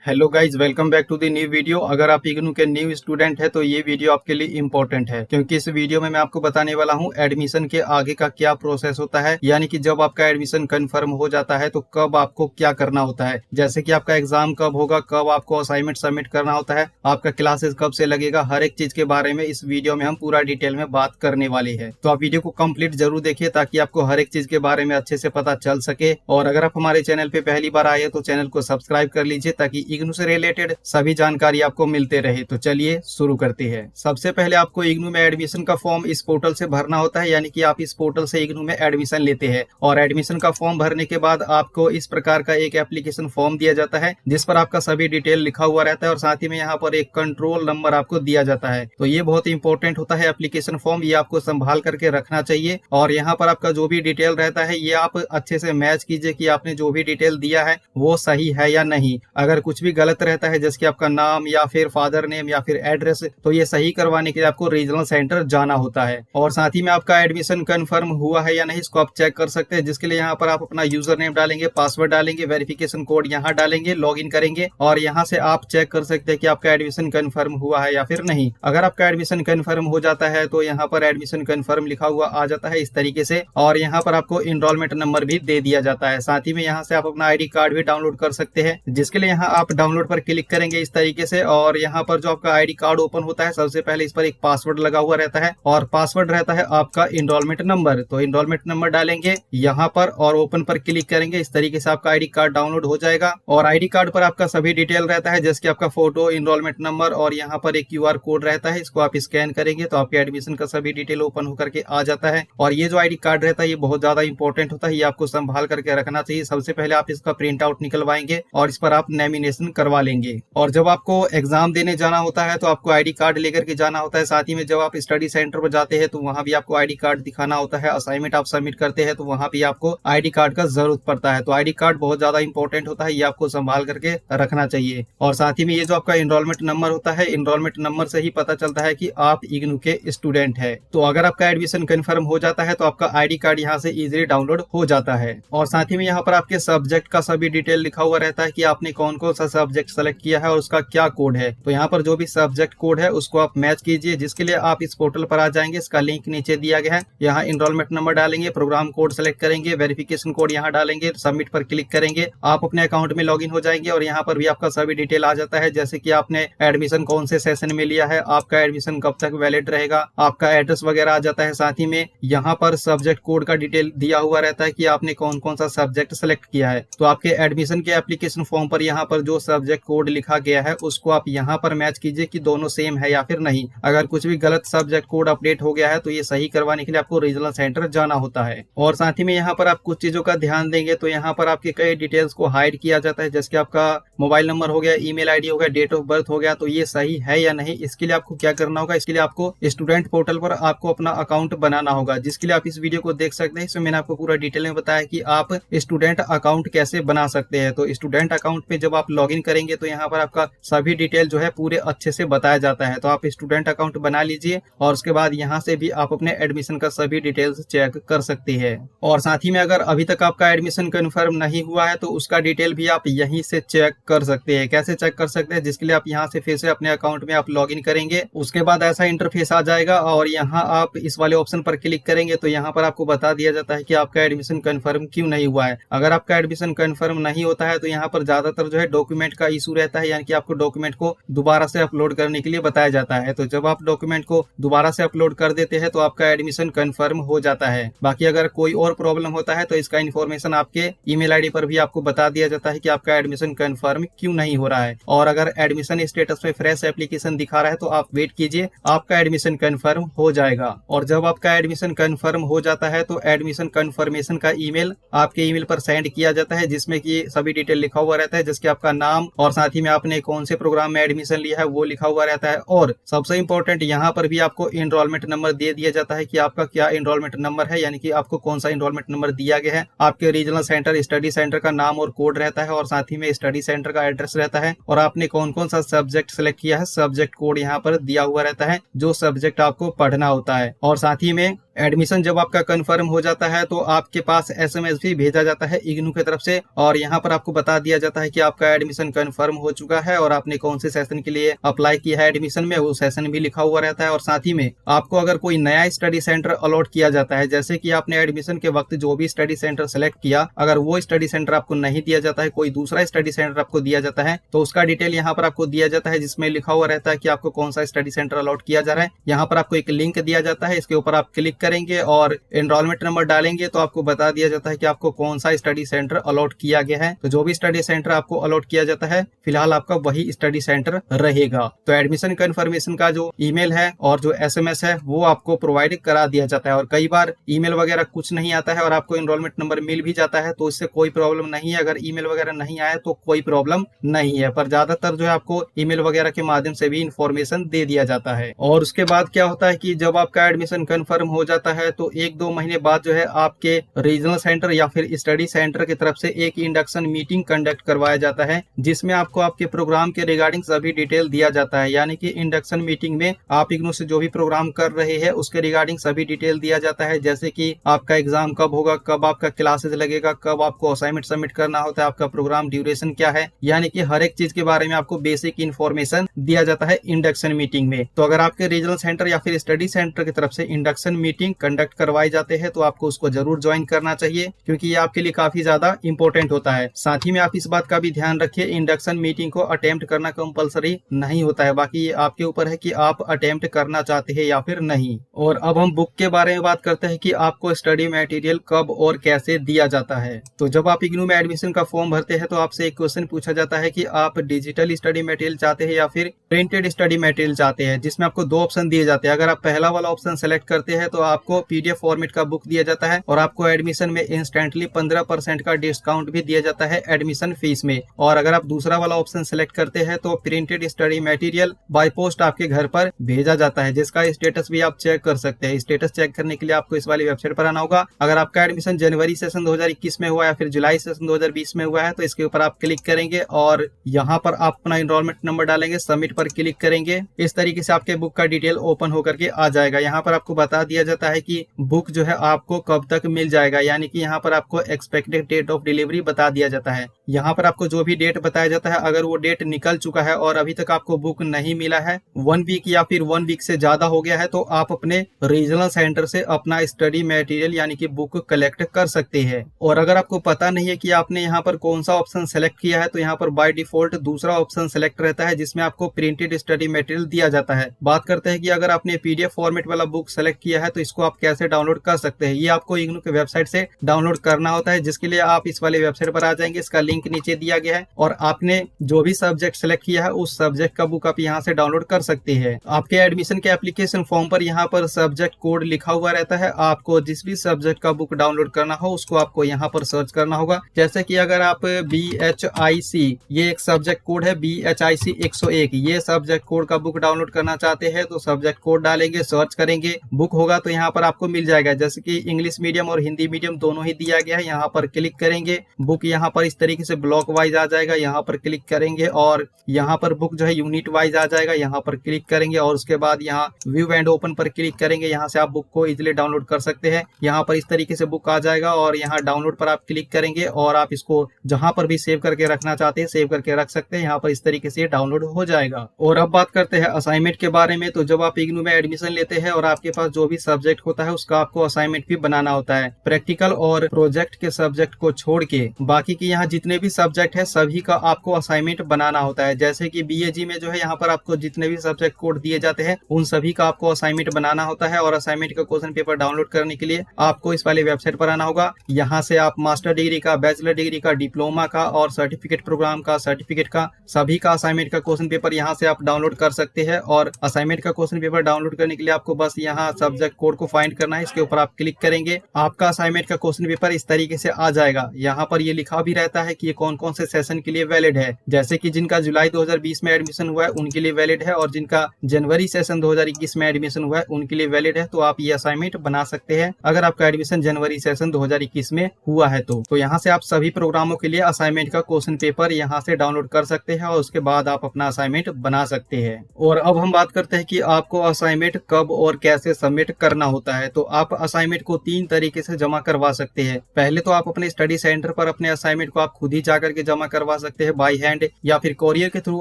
Hello guys, welcome back to the new video. अगर आप इग्नू के न्यू स्टूडेंट हैं तो ये वीडियो आपके लिए इम्पोर्टेंट है, क्योंकि इस वीडियो में मैं आपको बताने वाला हूँ एडमिशन के आगे का क्या प्रोसेस होता है। यानी कि जब आपका एडमिशन कंफर्म हो जाता है तो कब आपको क्या करना होता है, जैसे कि आपका एग्जाम कब होगा, कब आपको असाइनमेंट सबमिट करना होता है, आपका क्लासेस कब से लगेगा, हर एक चीज के बारे में इस वीडियो में हम पूरा डिटेल में बात करने वाले हैं। तो आप वीडियो को कंप्लीट जरूर देखिए ताकि आपको हर एक चीज के बारे में अच्छे से पता चल सके। और अगर आप हमारे चैनल पे पहली बार आए तो चैनल को सब्सक्राइब कर लीजिए ताकि इग्नू से रिलेटेड सभी जानकारी आपको मिलते रहे। तो चलिए शुरू करते हैं। सबसे पहले आपको इग्नू में एडमिशन का फॉर्म इस पोर्टल से भरना होता है, यानी कि आप इस पोर्टल से इग्नू में एडमिशन लेते हैं। और एडमिशन का फॉर्म भरने के बाद आपको इस प्रकार का एक एप्लीकेशन फॉर्म दिया जाता है जिस पर आपका सभी डिटेल लिखा हुआ रहता है और साथ ही में यहाँ पर एक कंट्रोल नंबर आपको दिया जाता है। तो ये बहुत इंपॉर्टेंट होता है एप्लीकेशन फॉर्म, ये आपको संभाल करके रखना चाहिए। और यहाँ पर आपका जो भी डिटेल रहता है ये आप अच्छे से मैच कीजिए कि आपने जो भी डिटेल दिया है वो सही है या नहीं। अगर कुछ भी गलत रहता है जैसे कि आपका नाम या फिर फादर नेम या फिर एड्रेस, तो ये सही करवाने के लिए आपको रीजनल सेंटर जाना होता है। और साथ ही में आपका एडमिशन कंफर्म हुआ है या नहीं इसको आप चेक कर सकते हैं, जिसके लिए यहाँ पर आप अपना यूजर नेम डालेंगे, पासवर्ड डालेंगे, वेरिफिकेशन कोड यहाँ डालेंगे, लॉगिन करेंगे और यहाँ से आप चेक कर सकते हैं कि आपका एडमिशन कंफर्म हुआ है या फिर नहीं। अगर आपका एडमिशन कंफर्म हो जाता है तो यहाँ पर एडमिशन कंफर्म लिखा हुआ आ जाता है इस तरीके से, और यहाँ पर आपको इनरोलमेंट नंबर भी दे दिया जाता है। साथ ही में यहाँ से आप अपना आईडी कार्ड भी डाउनलोड कर सकते हैं, जिसके लिए यहाँ आप डाउनलोड पर क्लिक करेंगे इस तरीके से। और यहाँ पर जो आपका आईडी कार्ड ओपन होता है सबसे पहले इस पर एक पासवर्ड लगा हुआ रहता है और पासवर्ड रहता है आपका इनरोलमेंट नंबर। तो इनरोलमेंट नंबर डालेंगे यहाँ पर और ओपन पर क्लिक करेंगे, इस तरीके से आपका आईडी कार्ड डाउनलोड हो जाएगा। और आईडी कार्ड पर आपका सभी डिटेल रहता है जैसे कि आपका फोटो, इनरोलमेंट नंबर और यहाँ पर एक क्यूआर कोड रहता है। इसको आप स्कैन करेंगे तो आपके एडमिशन का सभी डिटेल ओपन होकर के आ जाता है। और ये जो आईडी कार्ड रहता है ये बहुत ज्यादा इंपॉर्टेंट होता है, ये आपको संभाल करके रखना चाहिए। सबसे पहले आप इसका प्रिंट आउट निकलवाएंगे और इस पर आप नॉमिनेशन करवा लेंगे। और जब आपको एग्जाम देने जाना होता है तो आपको आईडी कार्ड लेकर के जाना होता है। साथ ही में जब आप स्टडी सेंटर पर जाते हैं तो वहां भी आपको आईडी कार्ड दिखाना होता है। असाइनमेंट आप सबमिट करते हैं तो वहां भी आपको आईडी कार्ड का जरूरत पड़ता है। तो आईडी कार्ड बहुत ज्यादा इंपॉर्टेंट होता है, ये आपको संभाल करके रखना चाहिए। और साथ ही में ये जो आपका इनरोलमेंट नंबर होता है, इनरोलमेंट नंबर से ही पता चलता है कि आप इग्नू के स्टूडेंट है। तो अगर आपका एडमिशन कंफर्म हो जाता है तो आपका आईडी कार्ड यहाँ से इजीली डाउनलोड हो जाता है। और साथ ही में यहाँ पर आपके सब्जेक्ट का सभी डिटेल लिखा हुआ रहता है कि आपने कौन कौन सा सब्जेक्ट सेलेक्ट किया है और उसका क्या कोड है। तो यहाँ पर जो भी सब्जेक्ट कोड है उसको आप मैच कीजिए, जिसके लिए आप इस पोर्टल पर आ जाएंगे। इसका लिंक नीचे दिया गया है, यहाँ इनरोलमेंट नंबर डालेंगे, प्रोग्राम कोड सेलेक्ट करेंगे, वेरिफिकेशन कोड यहाँ डालेंगे, सबमिट पर क्लिक करेंगे, आप अपने अकाउंट में लॉगिन हो जाएंगे। और यहाँ पर भी आपका सभी डिटेल आ जाता है जैसे कि आपने एडमिशन कौन से सेशन में लिया है, आपका एडमिशन कब तक वैलिड रहेगा, आपका एड्रेस वगैरह आ जाता है। साथ ही में यहाँ पर सब्जेक्ट कोड का डिटेल दिया हुआ रहता है कि आपने कौन कौन सा सब्जेक्ट सेलेक्ट किया है। तो आपके एडमिशन के एप्लीकेशन फॉर्म पर यहाँ पर जो सब्जेक्ट कोड लिखा गया है उसको आप यहाँ पर मैच कीजिए कि दोनों सेम है या फिर नहीं। अगर कुछ भी गलत सब्जेक्ट कोड अपडेट हो गया है तो ये सही करवाने के लिए आपको रीजनल सेंटर जाना होता है। और साथ ही में यहाँ पर आप कुछ चीजों का ध्यान देंगे तो यहाँ पर आपके कई डिटेल्स को हाइड किया जाता है, जैसे कि आपका मोबाइल नंबर हो गया, ईमेल आईडी हो गया, डेट ऑफ बर्थ हो गया। तो ये सही है या नहीं, इसके लिए आपको क्या करना होगा, इसके लिए आपको स्टूडेंट पोर्टल पर आपको अपना अकाउंट बनाना होगा, जिसके लिए आप इस वीडियो को देख सकते हैं। इसमें मैंने आपको पूरा डिटेल में बताया कि आप स्टूडेंट अकाउंट कैसे बना सकते हैं। तो स्टूडेंट अकाउंट में जब आप लॉगिन करेंगे तो यहाँ पर आपका सभी डिटेल जो है पूरे अच्छे से बताया जाता है। तो आप स्टूडेंट अकाउंट बना लीजिए और उसके बाद यहाँ से भी आप अपने एडमिशन का सभी डिटेल्स चेक कर सकते हैं। और साथ ही में अगर अभी तक आपका एडमिशन कंफर्म नहीं हुआ है तो उसका डिटेल भी आप यहीं से चेक कर सकते हैं। कैसे चेक कर सकते हैं, जिसके लिए आप यहाँ से फिर से अपने अकाउंट में आप लॉगिन करेंगे। उसके बाद ऐसा इंटरफेस आ जाएगा और यहाँ आप इस वाले ऑप्शन पर क्लिक करेंगे तो यहाँ पर आपको बता दिया जाता है कि आपका एडमिशन कंफर्म क्यों नहीं हुआ है। अगर आपका एडमिशन कंफर्म नहीं होता है तो यहाँ पर ज्यादातर जो है डॉक्यूमेंट का इशू रहता है, यानी कि आपको डॉक्यूमेंट को दोबारा से अपलोड करने के लिए बताया जाता है। तो जब आप डॉक्यूमेंट को दोबारा से अपलोड कर देते हैं तो आपका एडमिशन कंफर्म हो जाता है। बाकी अगर कोई और प्रॉब्लम होता है तो इसका इन्फॉर्मेशन आपके ईमेल आईडी पर भी आपको बता दिया जाता है कि आपका एडमिशन कंफर्म क्यों नहीं हो रहा है। और अगर एडमिशन स्टेटस में फ्रेश एप्लीकेशन दिखा रहा है तो आप वेट कीजिए, आपका एडमिशन कंफर्म हो जाएगा। और जब आपका एडमिशन कंफर्म हो जाता है तो एडमिशन कंफर्मेशन का ईमेल आपके ईमेल पर सेंड किया जाता है, जिसमें कि सभी डिटेल लिखा हुआ रहता है, जिसके आपका नाम और साथ ही में आपने कौन से प्रोग्राम में एडमिशन लिया है वो लिखा हुआ रहता है। और सबसे इंपॉर्टेंट यहाँ पर भी आपको इनरोलमेंट नंबर दे दिया जाता है कि आपका क्या इनरोलमेंट नंबर है, यानी कि आपको कौन सा इनरोलमेंट नंबर दिया गया है। आपके रीजनल सेंटर स्टडी सेंटर का नाम और कोड रहता है और साथ ही में स्टडी सेंटर का एड्रेस रहता है और आपने कौन कौन सा सब्जेक्ट सेलेक्ट किया है, सब्जेक्ट कोड यहाँ पर दिया हुआ रहता है जो सब्जेक्ट आपको पढ़ना होता है। और साथ ही में एडमिशन जब आपका कंफर्म हो जाता है तो आपके पास एसएमएस भी भेजा जाता है इग्नू की तरफ से, और यहाँ पर आपको बता दिया जाता है कि आपका एडमिशन कंफर्म हो चुका है और आपने कौन से सेशन के लिए अप्लाई किया है एडमिशन में, वो सेशन भी लिखा हुआ रहता है। और साथ ही में आपको अगर कोई नया स्टडी सेंटर अलॉट किया जाता है, जैसे कि आपने एडमिशन के वक्त जो भी स्टडी सेंटर सेलेक्ट किया, अगर वो स्टडी सेंटर आपको नहीं दिया जाता है, कोई दूसरा स्टडी सेंटर आपको दिया जाता है, तो उसका डिटेल यहाँ पर आपको दिया जाता है, जिसमें लिखा हुआ रहता है कि आपको कौन सा स्टडी सेंटर अलॉट किया जा रहा है। यहाँ पर आपको एक लिंक दिया जाता है, इसके ऊपर आप क्लिक करेंगे और एनरोलमेंट नंबर डालेंगे तो आपको बता दिया जाता है कि आपको कौन सा स्टडी सेंटर अलॉट किया गया है। तो जो भी स्टडी सेंटर आपको अलॉट किया जाता है, फिलहाल आपका वही स्टडी सेंटर रहेगा। तो एडमिशन कंफर्मेशन का जो ईमेल है और जो एसएमएस है वो आपको प्रोवाइड करा दिया जाता है। और कई बार ईमेल वगैरह कुछ नहीं आता है और आपको एनरोलमेंट नंबर मिल भी जाता है, तो इससे कोई प्रॉब्लम नहीं है। अगर ईमेल वगैरह नहीं आया तो कोई प्रॉब्लम नहीं है, पर ज्यादातर जो है आपको ईमेल वगैरह के माध्यम से भी इंफॉर्मेशन दे दिया जाता है। और उसके बाद क्या होता है कि जब आपका एडमिशन कंफर्म हो जाता है तो 1-2 महीने बाद जो है आपके रीजनल सेंटर या फिर स्टडी सेंटर की तरफ से एक इंडक्शन मीटिंग कंडक्ट करवाया जाता है, जिसमें आपको आपके प्रोग्राम के रिगार्डिंग सभी डिटेल दिया जाता है। यानी कि इंडक्शन मीटिंग में आप इग्नू से जो भी प्रोग्राम कर रहे हैं उसके रिगार्डिंग सभी डिटेल दिया जाता है, जैसे कि आपका एग्जाम कब होगा, कब आपका क्लासेस लगेगा, कब आपको असाइनमेंट सबमिट करना होता है, आपका प्रोग्राम ड्यूरेशन क्या है, यानी कि हर एक चीज के बारे में आपको बेसिक इन्फॉर्मेशन दिया जाता है इंडक्शन मीटिंग में। तो अगर आपके रीजनल सेंटर या फिर स्टडी सेंटर की तरफ से इंडक्शन मीटिंग कंडक्ट करवाए जाते हैं तो आपको उसको जरूर ज्वाइन करना चाहिए, क्योंकि ये आपके लिए काफी ज्यादा इंपॉर्टेंट होता है। साथ ही में आप इस बात का भी ध्यान रखिए, इंडक्शन मीटिंग को अटेम्प्ट करना कंपलसरी नहीं होता है, बाकी ये आपके ऊपर है कि आप अटेम्प्ट करना चाहते हैं या फिर नहीं। और अब हम बुक के बारे में बात करते हैं कि आपको स्टडी मटेरियल कब और कैसे दिया जाता है। तो जब आप इग्नू में एडमिशन का फॉर्म भरते हैं तो आपसे एक क्वेश्चन पूछा जाता है कि आप डिजिटल स्टडी मटेरियल चाहते हैं या फिर प्रिंटेड स्टडी मटेरियल चाहते हैं, जिसमें आपको 2 ऑप्शन दिए जाते हैं। अगर आप पहला वाला ऑप्शन सेलेक्ट करते हैं तो आपको पीडीएफ फॉर्मेट का बुक दिया जाता है और आपको एडमिशन में इंस्टेंटली 15% का डिस्काउंट भी दिया जाता है एडमिशन फीस में। और अगर आप दूसरा वाला ऑप्शन सेलेक्ट करते हैं तो printed study material by post आपके घर पर भेजा जाता है, जिसका स्टेटस भी आप चेक कर सकते हैं। स्टेटस चेक करने के लिए आपको इस वाली वेबसाइट पर आना होगा। अगर आपका एडमिशन जनवरी सेशन 2021 में हुआ या फिर जुलाई सेशन 2020 में हुआ है तो इसके ऊपर आप क्लिक करेंगे और यहाँ पर आप अपना एनरोलमेंट नंबर डालेंगे, सबमिट पर क्लिक करेंगे। इस तरीके से आपके बुक का डिटेल ओपन होकर के आ जाएगा। यहाँ पर आपको बता दिया जाता है कि बुक जो है आपको कब तक मिल जाएगा, यानी कि यहाँ पर आपको एक्सपेक्टेड डेट ऑफ डिलीवरी बता दिया जाता है। यहाँ पर आपको जो भी डेट बताया जाता है, अगर वो डेट निकल चुका है और अभी तक आपको बुक नहीं मिला है, 1 वीक या फिर 1 वीक से ज्यादा हो गया है, तो आप अपने रीजनल सेंटर से अपना स्टडी मटेरियल यानी कि बुक कलेक्ट कर सकते हैं। और अगर आपको पता नहीं है कि आपने यहाँ पर कौन सा ऑप्शन सेलेक्ट किया है, तो यहाँ पर बाय डिफॉल्ट दूसरा ऑप्शन सेलेक्ट रहता है, जिसमें आपको प्रिंटेड स्टडी मटेरियल दिया जाता है। बात करते हैं कि अगर आपने पीडीएफ फॉर्मेट वाला बुक सेलेक्ट किया है तो इसको आप कैसे डाउनलोड कर सकते हैं। ये आपको इग्नू के वेबसाइट से डाउनलोड करना होता है, जिसके लिए आप इस वाले वेबसाइट पर आ जाएंगे। इसका लिंक नीचे दिया गया है और आपने जो भी सब्जेक्ट सेलेक्ट किया है उस सब्जेक्ट का बुक आप यहाँ से डाउनलोड कर सकते हैं। आपके एडमिशन के एप्लीकेशन फॉर्म पर यहाँ पर सब्जेक्ट कोड लिखा हुआ रहता है। आपको जिस भी सब्जेक्ट का बुक डाउनलोड करना हो उसको आपको यहाँ पर सर्च करना होगा। जैसे कि अगर आप BHIC, ये एक सब्जेक्ट कोड है BHIC 101, ये सब्जेक्ट कोड का बुक डाउनलोड करना चाहते हैं तो सब्जेक्ट कोड डालेंगे, सर्च करेंगे, बुक होगा तो यहाँ पर आपको मिल जाएगा। जैसे कि इंग्लिश मीडियम और हिंदी मीडियम दोनों ही दिया गया है। यहाँ पर क्लिक करेंगे, बुक यहाँ पर इस तरीके से ब्लॉक वाइज आ जाएगा। यहाँ पर क्लिक करेंगे और यहाँ पर बुक जो है यूनिट वाइज आ जाएगा। यहाँ पर क्लिक करेंगे और उसके बाद यहाँ व्यू एंड ओपन पर क्लिक करेंगे। यहाँ से आप बुक को इजिली डाउनलोड कर सकते हैं। यहाँ पर इस तरीके से बुक आ जाएगा और यहाँ डाउनलोड पर आप क्लिक करेंगे और आप इसको जहां पर भी सेव करके रखना चाहते हैं सेव करके रख सकते हैं। यहाँ पर इस तरीके से डाउनलोड हो जाएगा। और अब बात करते हैं असाइनमेंट के बारे में। तो जब आप इग्नू में एडमिशन लेते हैं और आपके पास जो भी सब्जेक्ट होता है उसका आपको असाइनमेंट भी बनाना होता है। प्रैक्टिकल और प्रोजेक्ट के सब्जेक्ट को छोड़ के बाकी के यहाँ जितने भी सब्जेक्ट है सभी का आपको असाइनमेंट बनाना होता है। जैसे कि BAG में जो है यहाँ पर आपको जितने भी सब्जेक्ट कोड दिए जाते हैं उन सभी का आपको असाइनमेंट बनाना होता है। और असाइनमेंट का क्वेश्चन पेपर डाउनलोड करने के लिए आपको इस वाले वेबसाइट पर आना होगा। यहाँ से आप मास्टर डिग्री का, बैचलर डिग्री का, डिप्लोमा का और सर्टिफिकेट प्रोग्राम का, सर्टिफिकेट का सभी का असाइनमेंट का क्वेश्चन पेपर यहाँ से आप डाउनलोड कर सकते हैं। और असाइनमेंट का क्वेश्चन पेपर डाउनलोड करने के लिए आपको बस यहाँ सब्जेक्ट कोड को फाइंड करना है। इसके ऊपर आप क्लिक करेंगे, आपका असाइनमेंट का क्वेश्चन पेपर इस तरीके से आ जाएगा। यहाँ पर ये लिखा भी रहता है कि ये कौन कौन से सेशन के लिए वैलिड है। जैसे कि जिनका जुलाई 2020 में एडमिशन हुआ है उनके लिए वैलिड है और जिनका जनवरी सेशन 2021 में एडमिशन हुआ है उनके लिए वैलिड है। तो आप ये असाइनमेंट बना सकते हैं अगर आपका एडमिशन जनवरी सेशन 2021 में हुआ है तो यहाँ से आप सभी प्रोग्रामों के लिए असाइनमेंट का क्वेश्चन पेपर यहाँ से डाउनलोड कर सकते हैं और उसके बाद आप अपना असाइनमेंट बना सकते हैं। और अब हम बात करते हैं कि आपको असाइनमेंट कब और कैसे सबमिट करना करना होता है। तो आप असाइनमेंट को 3 तरीके से जमा करवा सकते हैं। पहले तो आप अपने स्टडी सेंटर पर अपने असाइनमेंट को आप खुद ही जाकर के जमा करवा सकते हैं बाय हैंड, या फिर कोरियर के थ्रू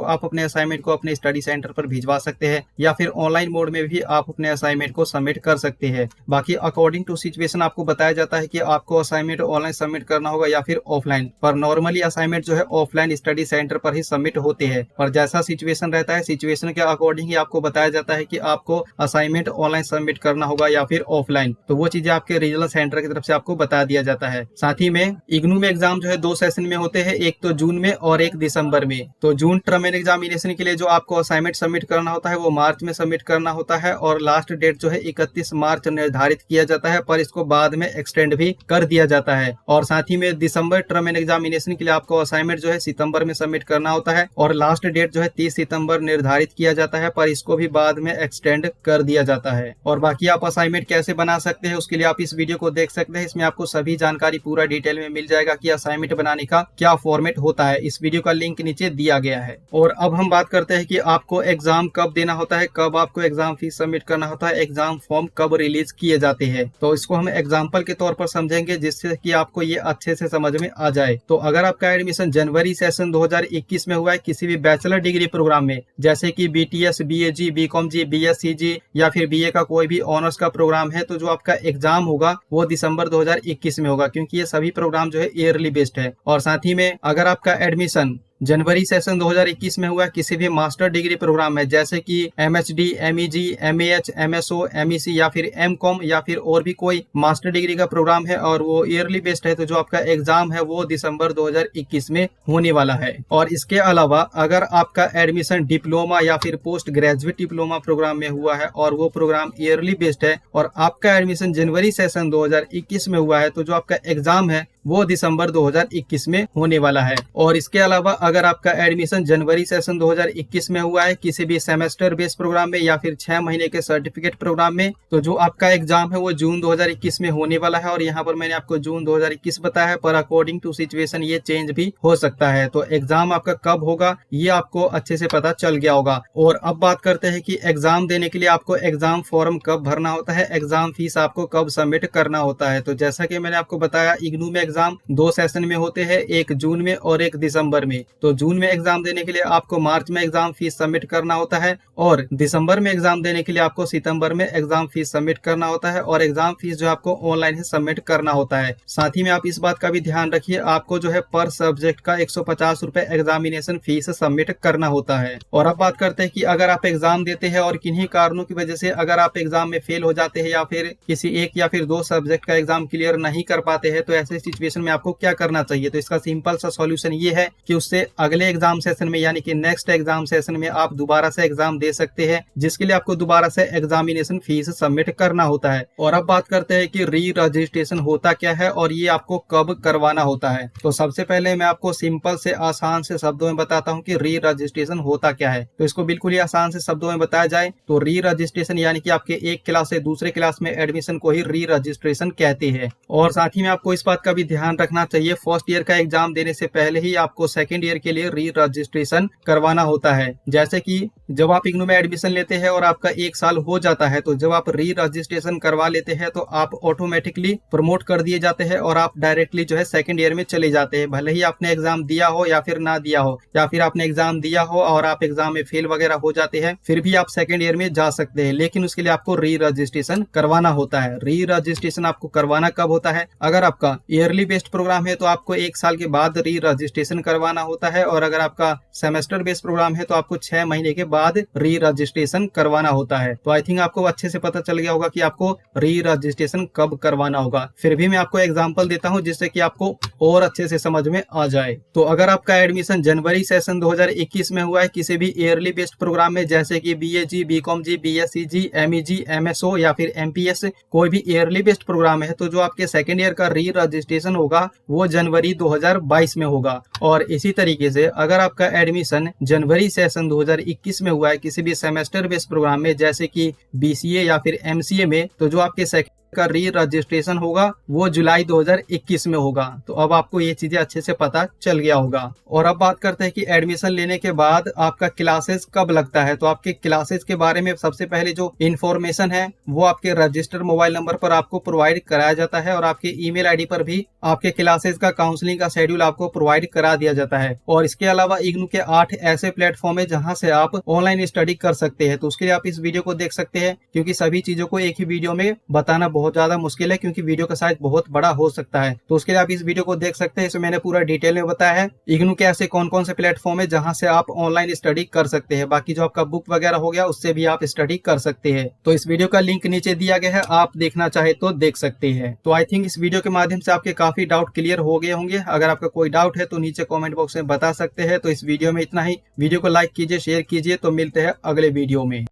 आप अपने असाइनमेंट को अपने स्टडी सेंटर पर भिजवा सकते हैं, या फिर ऑनलाइन मोड में भी आप अपने असाइनमेंट को सबमिट कर सकते हैं। बाकी अकॉर्डिंग टू सिचुएशन आपको बताया जाता है कि आपको असाइनमेंट ऑनलाइन सबमिट करना होगा या फिर ऑफलाइन, पर नॉर्मली असाइनमेंट जो है ऑफलाइन स्टडी सेंटर पर ही सबमिट होते हैं। पर जैसा सिचुएशन रहता है, सिचुएशन के अकॉर्डिंग ही आपको बताया जाता है कि आपको असाइनमेंट ऑनलाइन सबमिट करना होगा या फिर ऑफलाइन। तो वो चीजें आपके रीजनल सेंटर की तरफ से आपको बता दिया जाता है। साथ ही में इग्नू में एग्जाम जो है 2 सेशन में होते हैं, एक तो जून में और एक दिसंबर में। तो जून टर्म एंड एग्जामिनेशन के लिए जो आपको असाइनमेंट सबमिट करना होता है वो मार्च में सबमिट करना होता है, और लास्ट डेट जो है 31 मार्च निर्धारित किया जाता है, पर इसको बाद में एक्सटेंड भी कर दिया जाता है। और साथ ही में दिसंबर टर्म एंड एग्जामिनेशन के लिए आपको असाइनमेंट जो है सितंबर में सबमिट करना होता है, और लास्ट डेट जो है 30 सितंबर निर्धारित किया जाता है, पर इसको भी बाद में एक्सटेंड कर दिया जाता है। और बाकी आप असाइनमेंट कैसे बना सकते हैं उसके लिए आप इस वीडियो को देख सकते हैं। इसमें आपको सभी जानकारी पूरा डिटेल में मिल जाएगा कि असाइनमेंट बनाने का क्या फॉर्मेट होता है। इस वीडियो का लिंक नीचे दिया गया है। और अब हम बात करते हैं कि आपको एग्जाम कब देना होता है, कब आपको एग्जाम फीस सबमिट करना होता है, एग्जाम फॉर्म कब रिलीज किए जाते हैं। तो इसको हम एग्जाम्पल के तौर पर समझेंगे जिससे कि आपको ये अच्छे से समझ में आ जाए। तो अगर आपका एडमिशन जनवरी सेशन 2021 में हुआ है किसी भी बैचलर डिग्री प्रोग्राम में, जैसे कि BTS, BAG, BCom जी, BSc या फिर BA का कोई भी ऑनर्स का प्रोग्राम है, तो जो आपका एग्जाम होगा वो दिसंबर 2021 में होगा, क्योंकि ये सभी प्रोग्राम जो है ईयरली बेस्ड है। और साथ ही में अगर आपका एडमिशन जनवरी सेशन 2021 में हुआ किसी भी मास्टर डिग्री प्रोग्राम में, जैसे कि MHD, MEG, MAH, MSO, MEC या फिर MCom या फिर और भी कोई मास्टर डिग्री का प्रोग्राम है और वो ईयरली बेस्ड है, तो जो आपका एग्जाम है वो दिसंबर 2021 में होने वाला है। और इसके अलावा अगर आपका एडमिशन डिप्लोमा या फिर पोस्ट ग्रेजुएट डिप्लोमा प्रोग्राम में हुआ है और वो प्रोग्राम ईयरली बेस्ड है और आपका एडमिशन जनवरी सेशन 2021 में हुआ है, तो जो आपका एग्जाम है वो दिसंबर 2021 में होने वाला है। और इसके अलावा अगर आपका एडमिशन जनवरी सेशन 2021 में हुआ है किसी भी सेमेस्टर बेस्ड प्रोग्राम में या फिर 6 महीने के सर्टिफिकेट प्रोग्राम में, तो जो आपका एग्जाम है वो जून 2021 में होने वाला है। और यहाँ पर मैंने आपको जून 2021 बताया है, पर अकॉर्डिंग टू सिचुएशन ये चेंज भी हो सकता है। तो एग्जाम आपका कब होगा ये आपको अच्छे से पता चल गया होगा। और अब बात करते हैं कि एग्जाम देने के लिए आपको एग्जाम फॉर्म कब भरना होता है, एग्जाम फीस आपको कब सबमिट करना होता है। तो जैसा कि मैंने आपको बताया, इग्नू में एग्जाम 2 सेशन में होते हैं, एक जून में और एक दिसंबर में। तो जून में एग्जाम देने के लिए आपको मार्च में एग्जाम फीस सबमिट करना होता है, और दिसंबर में एग्जाम देने के लिए आपको सितंबर में एग्जाम फीस सबमिट करना होता है। और एग्जाम फीस जो आपको ऑनलाइन ही सबमिट करना होता है। साथ ही में आप इस बात का भी ध्यान रखिए, आपको जो है पर सब्जेक्ट का 150 रुपए एग्जामिनेशन फीस सबमिट करना होता है। और अब बात करते हैं कि अगर आप एग्जाम देते हैं और किन्हीं कारणों की वजह से अगर आप एग्जाम में फेल हो जाते हैं या फिर किसी एक या फिर 2 सब्जेक्ट का एग्जाम क्लियर नहीं कर पाते हैं, तो ऐसे सिचुएशन में आपको क्या करना चाहिए। तो इसका सिंपल सा सॉल्यूशन ये है कि उससे अगले एग्जाम सेशन में यानी कि नेक्स्ट एग्जाम सेशन में आप दोबारा से एग्जाम दे सकते हैं, जिसके लिए आपको दोबारा से एग्जामिनेशन फीस सबमिट करना होता है। और अब बात करते हैं कि री रजिस्ट्रेशन होता क्या है और ये आपको कब करवाना होता है। तो सबसे पहले मैं आपको सिंपल से आसान से शब्दों में बताता हूँ कि री रजिस्ट्रेशन होता क्या है। तो इसको बिल्कुल ही आसान से शब्दों में बताया जाए तो री रजिस्ट्रेशन यानी कि आपके एक क्लास से दूसरे क्लास में एडमिशन को ही री रजिस्ट्रेशन कहते हैं। और साथ ही में आपको इस बात का भी ध्यान रखना चाहिए, फर्स्ट ईयर का एग्जाम देने से पहले ही आपको सेकंड ईयर के लिए री रजिस्ट्रेशन करवाना होता है। जैसे कि जब आप इग्नू में एडमिशन लेते हैं और आपका 1 साल हो जाता है, तो जब आप री रजिस्ट्रेशन करवा लेते हैं तो आप ऑटोमेटिकली प्रमोट कर दिए जाते हैं और आप डायरेक्टली जो है सेकंड ईयर में चले जाते हैं। भले ही आपने एग्जाम दिया हो या फिर ना दिया हो, या फिर आपने एग्जाम दिया हो और आप एग्जाम में फेल वगैरह हो जाते हैं, फिर भी आप सेकंड ईयर में जा सकते हैं, लेकिन उसके लिए आपको री रजिस्ट्रेशन करवाना होता है। री रजिस्ट्रेशन आपको करवाना कब होता है, अगर आपका ईयरली बेस्ड प्रोग्राम है तो आपको 1 साल के बाद री रजिस्ट्रेशन करवाना होता है, और अगर आपका सेमेस्टर बेस्ड प्रोग्राम है तो आपको 6 महीने के बाद री रजिस्ट्रेशन करवाना होता है। तो आई थिंक आपको अच्छे से पता चल गया होगा कि आपको री रजिस्ट्रेशन कब करवाना होगा। फिर भी मैं आपको एग्जांपल देता हूं जिससे कि आपको और अच्छे से समझ में आ जाए। तो अगर आपका एडमिशन जनवरी सेशन 2021 में हुआ है किसी भी ईयरली बेस्ड प्रोग्राम में, जैसे कि BAG, BCom जी, BSc जी, MEG, MSO या फिर MPS, कोई भी ईयरली बेस्ड प्रोग्राम है, तो जो आपके सेकेंड ईयर का री रजिस्ट्रेशन होगा वो जनवरी 2022 में होगा। और इसी तरीके से अगर आपका एडमिशन जनवरी सेशन 2021 में हुआ है किसी भी सेमेस्टर बेस्ड प्रोग्राम में, जैसे कि BCA या फिर MCA में, तो जो आपके का री रजिस्ट्रेशन होगा वो जुलाई 2021 में होगा। तो अब आपको ये चीजें अच्छे से पता चल गया होगा। और अब बात करते हैं कि एडमिशन लेने के बाद आपका क्लासेस कब लगता है। तो आपके क्लासेस के बारे में सबसे पहले जो इन्फॉर्मेशन है वो आपके रजिस्टर्ड मोबाइल नंबर पर आपको प्रोवाइड कराया जाता है और आपके ईमेल आईडी पर भी आपके क्लासेस का काउंसलिंग का शेड्यूल आपको प्रोवाइड करा दिया जाता है। और इसके अलावा इग्नू के 8 ऐसे प्लेटफॉर्म है जहां से आप ऑनलाइन स्टडी कर सकते हैं। तो उसके लिए आप इस वीडियो को देख सकते हैं, क्योंकि सभी चीजों को एक ही वीडियो में बताना बहुत ज्यादा मुश्किल है, क्योंकि वीडियो का साइज बहुत बड़ा हो सकता है। तो उसके लिए आप इस वीडियो को देख सकते हैं। इसमें मैंने पूरा डिटेल में बताया है इग्नू के ऐसे कौन कौन से प्लेटफॉर्म है जहां से आप ऑनलाइन स्टडी कर सकते हैं। बाकी जो आपका बुक वगैरह हो गया उससे भी आप स्टडी कर सकते हैं। तो इस वीडियो का लिंक नीचे दिया गया है, आप देखना चाहे तो देख सकते हैं। तो आई थिंक इस वीडियो के माध्यम से आपके काफी डाउट क्लियर हो गए होंगे। अगर आपका कोई डाउट है तो नीचे कमेंट बॉक्स में बता सकते हैं। तो इस वीडियो में इतना ही। वीडियो को लाइक कीजिए, शेयर कीजिए। तो मिलते हैं अगले वीडियो में।